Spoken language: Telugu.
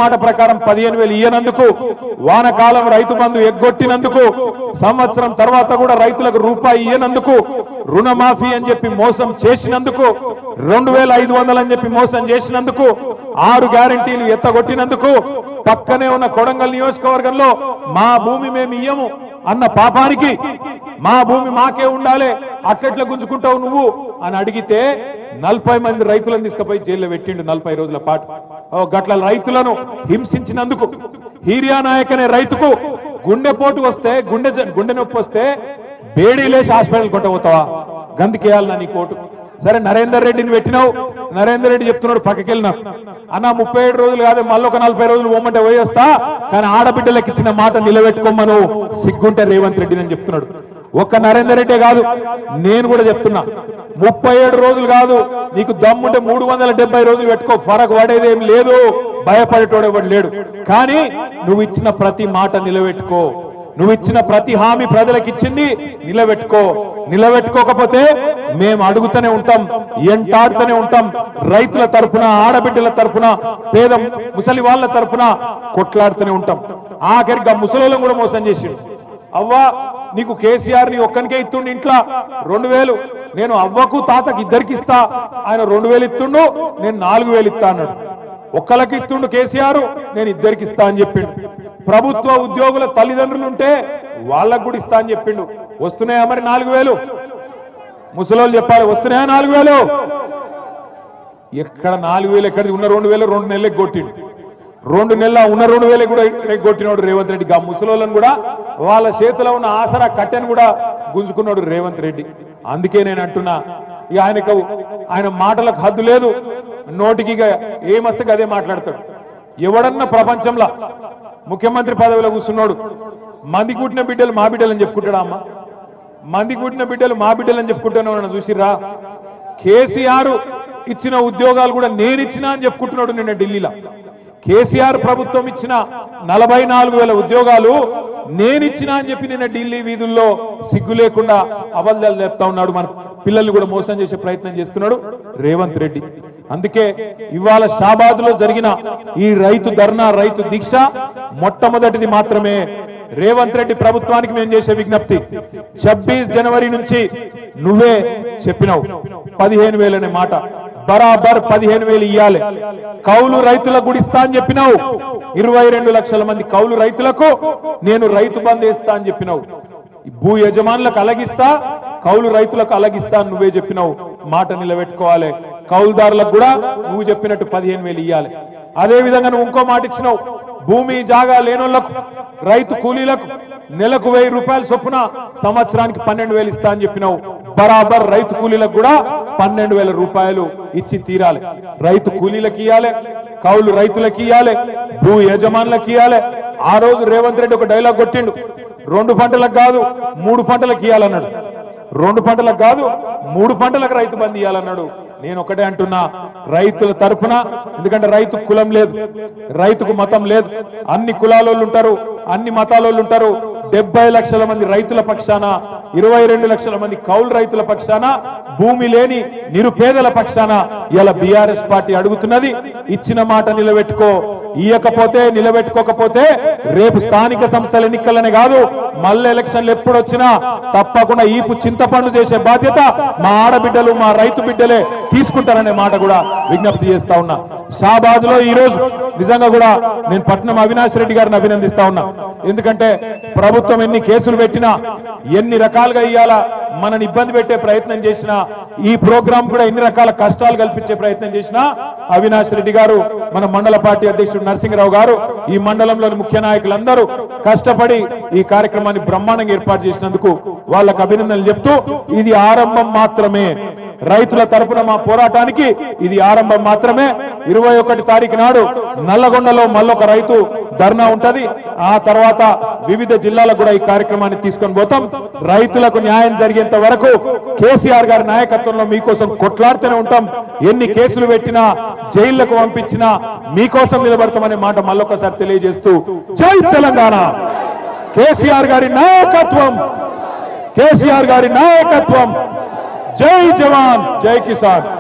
మాట ప్రకారం 15,000 ఇయ్యనందుకు, వానకాలం రైతు బంధు ఎగ్గొట్టినందుకు, సంవత్సరం తర్వాత కూడా రైతులకు రూపాయి ఇయ్యనందుకు, రుణమాఫీ అని చెప్పి మోసం చేసినందుకు, 2,500 అని చెప్పి మోసం చేసినందుకు, 6 గ్యారెంటీలు ఎత్తగొట్టినందుకు, పక్కనే ఉన్న కొడంగల్ నియోజకవర్గంలో మా భూమి మేము ఇయ్యము అన్న పాపానికి మా భూమి మాకే ఉండాలి అట్లెట్లా గుంజుకుంటావు నువ్వు అని అడిగితే 40 మంది రైతులను తీసుకుపోయి జైల్లో పెట్టిండు 40 రోజుల పాటు. గట్ల రైతులను హింసించినందుకు, హీరియా నాయక్ అనే రైతుకు గుండెపోటు వస్తే గుండె నొప్పి వస్తే బేడీలేసి హాస్పిటల్ కొట్టబోతావా? గందుకేయాలన్నా నీ కోటు. సరే నరేందర్ రెడ్డిని పెట్టినావు, నరేందర్ రెడ్డి చెప్తున్నాడు పక్కకెళ్ళినా అన్న 37 రోజులు కాదు మళ్ళీ ఒక 40 రోజులు పోమంటే పోయేస్తా, కానీ ఆడబిడ్డలకు ఇచ్చిన మాట నిలబెట్టుకోమను సిగ్గుంటే రేవంత్ రెడ్డి అని చెప్తున్నాడు. ఒక్క నరేందర్ రెడ్డే కాదు, నేను కూడా చెప్తున్నా 37 రోజులు కాదు, నీకు దమ్ముంటే 370 రోజులు పెట్టుకో, ఫరక్ పడేదేం లేదు, భయపడేటోడు ఎవడు లేడు. కానీ నువ్వు ఇచ్చిన ప్రతి మాట నిలబెట్టుకో, నువ్వు ఇచ్చిన ప్రతి హామీ ప్రజలకు ఇచ్చింది నిలబెట్టుకో. నిలబెట్టుకోకపోతే మేము అడుగుతూనే ఉంటాం, ఎంటాడుతూనే ఉంటాం. రైతుల తరఫున, ఆడబిడ్డల తరఫున, పేద ముసలి వాళ్ళ తరఫున కొట్లాడుతూనే ఉంటాం. ఆఖరిగా ముసలోళ్ళం కూడా మోసం చేసిండు. అవ్వా నీకు కేసీఆర్ ని ఒక్కనికే ఇస్తుండు ఇంట్లో 2,000, నేను అవ్వకు తాతకి ఇద్దరికి ఇస్తా, ఆయన 2,000 ఇస్తుండు, నేను 4,000 ఇస్తా అన్నాడు. ఒక్కలకి ఇస్తుండు కేసీఆర్, నేను ఇద్దరికి ఇస్తా అని చెప్పిండు. ప్రభుత్వ ఉద్యోగుల తల్లిదండ్రులు ఉంటే వాళ్ళకు కూడా ఇస్తా అని చెప్పిండు. వస్తున్నాయా మరి 4,000? ముసలోళ్ళు చెప్పాలి, వస్తున్నాయా 4,000? ఎక్కడ 4,000 ఎక్కడిది? ఉన్న 2,000 2 నెలలకు కొట్టిండు. 2 నెలల ఉన్న 2,000 కూడా కొట్టినాడు రేవంత్ రెడ్డి. ఆ ముసలోళ్ళను కూడా వాళ్ళ చేతిలో ఉన్న ఆసరా కట్టెను కూడా గుంజుకున్నాడు రేవంత్ రెడ్డి. అందుకే నేను అంటున్నా, ఇక ఆయన మాటలకు హద్దు లేదు, నోటికి ఇక ఏమస్తే అదే మాట్లాడతాడు. ఎవడన్నా ప్రపంచంలో ముఖ్యమంత్రి పదవిలో కూర్చున్నాడు మంది కూటిన బిడ్డలు మా బిడ్డలు అని చెప్పుకుంటాడా? అమ్మ మంది కూటిన బిడ్డలు మా బిడ్డలు అని చెప్పుకుంటాను చూసిరా? కేసీఆర్ ఇచ్చిన ఉద్యోగాలు కూడా నేను ఇచ్చినా అని చెప్పుకుంటున్నాడు నిన్న ఢిల్లీలో. కేసీఆర్ ప్రభుత్వం ఇచ్చిన 44,000 ఉద్యోగాలు నేనిచ్చినా అని చెప్పి నిన్న ఢిల్లీ వీధుల్లో సిగ్గు లేకుండా అబద్ధాలు చెప్తా ఉన్నాడు. మన పిల్లల్ని కూడా మోసం చేసే ప్రయత్నం చేస్తున్నాడు రేవంత్ రెడ్డి. అందుకే ఇవాళ షాబాద్లో జరిగిన ఈ రైతు ధర్నా, రైతు దీక్ష మొట్టమొదటిది మాత్రమే. రేవంత్ రెడ్డి ప్రభుత్వానికి మేము చేసే విజ్ఞప్తి, 26 జనవరి నుంచి నువ్వే చెప్పినావు 15,000 అనే మాట, బరాబర్ 15,000 ఇయ్యాలి. కౌలు రైతులకు కూడా ఇస్తా అని చెప్పినావు. 22 లక్షల మంది కౌలు రైతులకు నేను రైతు బంధు వేస్తా అని చెప్పినావు. భూ యజమానులకు అలగిస్తా, కౌలు రైతులకు అలగిస్తా అని నువ్వే చెప్పినావు. మాట నిలబెట్టుకోవాలి. కౌలుదారులకు కూడా నువ్వు చెప్పినట్టు 15,000 ఇయ్యాలి. అదే విధంగా నువ్వు ఇంకో మాట ఇచ్చినావు, భూమి జాగా లేనోళ్లకు, రైతు కూలీలకు నెలకు 1,000 రూపాయల చొప్పున సంవత్సరానికి 12,000 ఇస్తా అని చెప్పినావు. బరాబర్ రైతు కూలీలకు కూడా 12,000 రూపాయలు ఇచ్చి తీరాలి. రైతు కూలీలకు ఇయ్యాలి, కౌలు రైతులకు ఇయ్యాలి, భూ యజమానులకు ఇయ్యాలి. ఆ రోజు రేవంత్ రెడ్డి ఒక డైలాగ్ కొట్టిండు, 2 పంటలకు కాదు 3 పంటలకు ఇయ్యాలన్నాడు. 2 పంటలకు కాదు 3 పంటలకు రైతు బంధు ఇయ్యాలన్నాడు. నేను ఒకటే అంటున్నా, రైతుల తరఫున, ఎందుకంటే రైతు కులం లేదు, రైతుకు మతం లేదు, అన్ని కులాలోళ్ళు ఉంటారు, అన్ని మతాలోళ్ళు ఉంటారు. 70 లక్షల మంది రైతుల పక్షాన, 22 లక్షల మంది కౌలు రైతుల పక్షాన, భూమి లేని నిరుపేదల పక్షాన ఇలా బీఆర్ఎస్ పార్టీ అడుగుతున్నది, ఇచ్చిన మాట నిలబెట్టుకో. ఇయ్యకపోతే, నిలబెట్టుకోకపోతే రేపు స్థానిక సంస్థల ఎన్నికలనే కాదు, మళ్ళీ ఎలక్షన్లు ఎప్పుడు వచ్చినా తప్పకుండా ఈపు చింతపండు చేసే బాధ్యత మా ఆడబిడ్డలు, మా రైతు బిడ్డలే తీసుకుంటారనే మాట కూడా విజ్ఞప్తి చేస్తా ఉన్నా. షాబాద్ లో ఈ రోజు నిజంగా కూడా నేను పట్నం అవినాష్ రెడ్డి గారిని అభినందిస్తా ఉన్నా. ఎందుకంటే ప్రభుత్వం ఎన్ని కేసులు పెట్టినా, ఎన్ని రకాలుగా ఇయ్యాలా మనని ఇబ్బంది పెట్టే ప్రయత్నం చేసినా, ఈ ప్రోగ్రాం కూడా ఎన్ని రకాల కష్టాలు కల్పించే ప్రయత్నం చేసినా, అవినాష్ రెడ్డి గారు, మన మండల పార్టీ అధ్యక్షుడు నరసింహరావు గారు, ఈ మండలంలోని ముఖ్య నాయకులందరూ కష్టపడి ఈ కార్యక్రమాన్ని బ్రహ్మాండంగా ఏర్పాటు చేసినందుకు వాళ్ళకు అభినందనలు చెప్తూ, ఇది ఆరంభం మాత్రమే. రైతుల తరపున మా పోరాటానికి ఇది ఆరంభం మాత్రమే. 21 తారీఖు నాడు నల్లగొండలో మళ్ళొక రైతు ధర్నా ఉంటది. ఆ తర్వాత వివిధ జిల్లాలకు కూడా ఈ కార్యక్రమాన్ని తీసుకొని పోతాం. రైతులకు న్యాయం జరిగేంత వరకు కేసీఆర్ గారి నాయకత్వంలో మీకోసం కొట్లాడుతూనే ఉంటాం. ఎన్ని కేసులు పెట్టినా, జైళ్లకు పంపించినా మీకోసం నిలబడతామనే మాట మళ్ళొకసారి తెలియజేస్తూ, జై తెలంగాణ, కేసీఆర్ గారి నాయకత్వం, కేసీఆర్ గారి నాయకత్వం, జై జవాన్ జై కిసాన్.